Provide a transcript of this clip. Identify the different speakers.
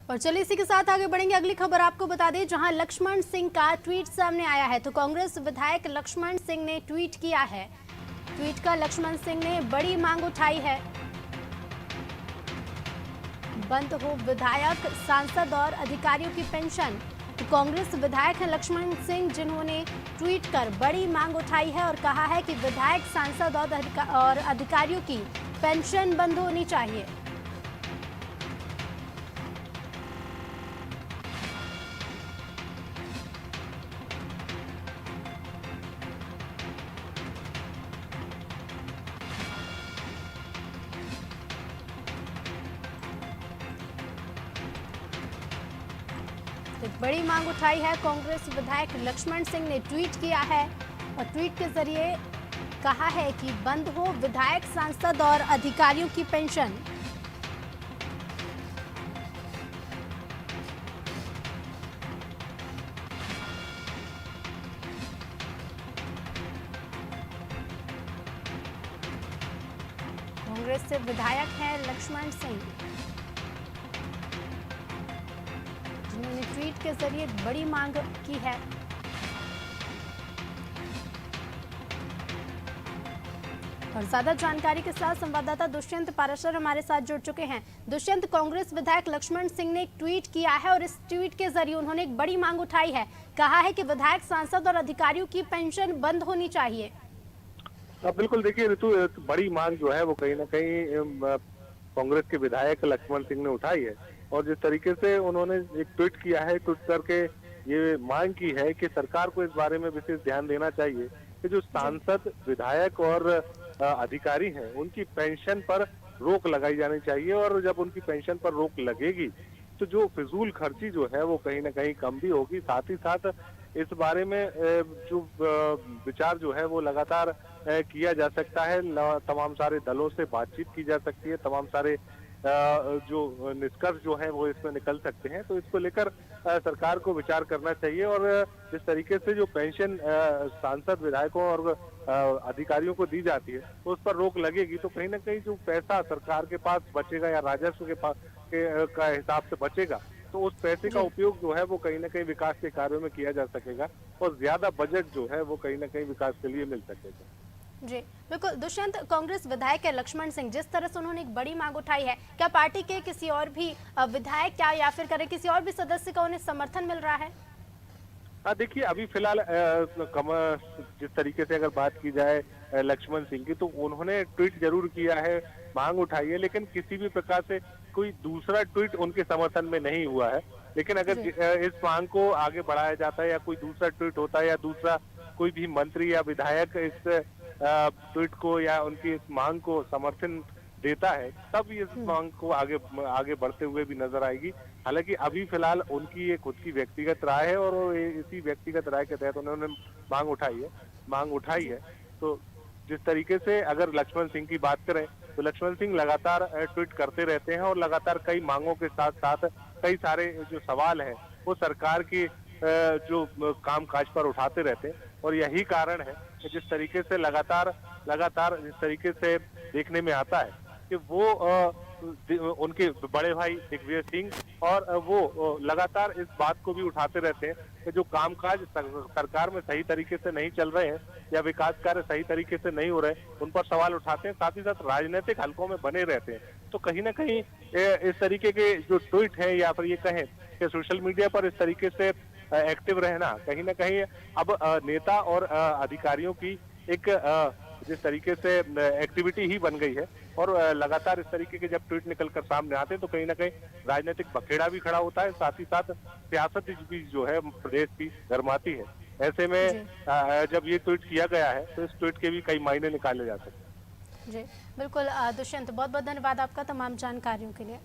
Speaker 1: और चलिए इसी के साथ आगे बढ़ेंगे। अगली खबर आपको बता दें, जहां लक्ष्मण सिंह का ट्वीट सामने आया है। तो कांग्रेस विधायक लक्ष्मण सिंह ने ट्वीट किया है। ट्वीट कर लक्ष्मण सिंह ने बड़ी मांग उठाई है। बंद हो विधायक, सांसद और अधिकारियों की पेंशन। तो कांग्रेस विधायक है लक्ष्मण सिंह, जिन्होंने ट्वीट कर बड़ी मांग उठाई है और कहा है कि विधायक, सांसद और अधिकारियों की पेंशन बंद होनी चाहिए। एक बड़ी मांग उठाई है। कांग्रेस विधायक लक्ष्मण सिंह ने ट्वीट किया है और ट्वीट के जरिए कहा है कि बंद हो विधायक, सांसद और अधिकारियों की पेंशन। कांग्रेस से विधायक हैं लक्ष्मण सिंह, जिन्होंने ट्वीट के जरिए बड़ी मांग की है। और ज्यादा जानकारी के साथ संवाददाता दुष्यंत पाराशर हमारे साथ जुड़ चुके हैं। दुष्यंत, कांग्रेस विधायक लक्ष्मण सिंह ने एक ट्वीट किया है और इस ट्वीट के जरिए उन्होंने एक बड़ी मांग उठाई है। कहा है कि विधायक, सांसद और अधिकारियों की पेंशन बंद होनी चाहिए।
Speaker 2: बिल्कुल, देखिए ऋतु, बड़ी मांग जो है वो कहीं ना कहीं कांग्रेस के विधायक लक्ष्मण सिंह ने उठाई है। और जिस तरीके से उन्होंने एक ट्वीट किया है, ट्वीट करके ये मांग की है कि सरकार को इस बारे में विशेष ध्यान देना चाहिए कि जो सांसद, विधायक और अधिकारी हैं, उनकी पेंशन पर रोक लगाई जानी चाहिए। और जब उनकी पेंशन पर रोक लगेगी तो जो फिजूल खर्ची जो है वो कहीं ना कहीं कम भी होगी। साथ ही साथ इस बारे में जो विचार जो है वो लगातार किया जा सकता है। तमाम सारे दलों से बातचीत की जा सकती है। तमाम सारे जो निष्कर्ष जो है वो इसमें निकल सकते हैं। तो इसको लेकर सरकार को विचार करना चाहिए। और जिस तरीके से जो पेंशन सांसद, विधायकों और अधिकारियों को दी जाती है तो उस पर रोक लगेगी तो कहीं ना कहीं जो पैसा सरकार के पास बचेगा या राजस्व के पास का हिसाब से बचेगा, तो उस पैसे का उपयोग जो है वो कहीं ना कहीं विकास के कार्यों में किया जा सकेगा और ज्यादा बजट जो है वो कहीं ना कहीं विकास के लिए मिल सकेगा।
Speaker 1: जी बिल्कुल दुष्यंत, कांग्रेस विधायक है लक्ष्मण सिंह, जिस तरह से उन्होंने एक बड़ी मांग उठाई है, क्या पार्टी के किसी और भी विधायक क्या या फिर करें किसी और भी सदस्य का उन्हें समर्थन मिल रहा है?
Speaker 2: हाँ, देखिए अभी फिलहाल जिस तरीके से अगर बात की जाए लक्ष्मण सिंह की, तो उन्होंने ट्वीट जरूर किया है, मांग उठाई है, लेकिन किसी भी प्रकार से कोई दूसरा ट्वीट उनके समर्थन में नहीं हुआ है। लेकिन अगर इस मांग को आगे बढ़ाया जाता है या कोई दूसरा ट्वीट होता है या दूसरा कोई भी मंत्री या विधायक इस ट्वीट को या उनकी इस मांग को समर्थन देता है, तब इस मांग को आगे बढ़ते हुए भी नजर आएगी। हालांकि अभी फिलहाल उनकी ये खुद की व्यक्तिगत राय है और इसी व्यक्तिगत राय के तहत उन्होंने मांग उठाई है। तो जिस तरीके से अगर लक्ष्मण सिंह की बात करें तो लक्ष्मण सिंह लगातार ट्वीट करते रहते हैं और लगातार कई मांगों के साथ साथ कई सारे जो सवाल हैं वो सरकार की जो कामकाज पर उठाते रहते हैं। और यही कारण है कि जिस तरीके से लगातार जिस तरीके से देखने में आता है कि वो उनके बड़े भाई दिग्विजय सिंह और वो लगातार इस बात को भी उठाते रहते हैं कि जो कामकाज सरकार में सही तरीके से नहीं चल रहे हैं या विकास कार्य सही तरीके से नहीं हो रहे, उन पर सवाल उठाते हैं। साथ ही साथ राजनीतिक हलकों में बने रहते हैं। तो कहीं ना कहीं इस तरीके के जो ट्वीट है या फिर ये कहें कि सोशल मीडिया पर इस तरीके से एक्टिव रहना कहीं ना कहीं अब नेता और अधिकारियों की एक जिस तरीके से एक्टिविटी ही बन गई है। और लगातार इस तरीके के जब ट्वीट निकलकर सामने आते हैं तो कहीं ना कहीं राजनीतिक बखेड़ा भी खड़ा होता है। साथ ही साथ सियासत भी जो है प्रदेश की गरमाती है। ऐसे में जब ये ट्वीट किया गया है तो इस ट्वीट के भी कई मायने निकाले जा सकते हैं।
Speaker 1: जी बिल्कुल दुष्यंत, बहुत बहुत धन्यवाद आपका तमाम जानकारियों के लिए।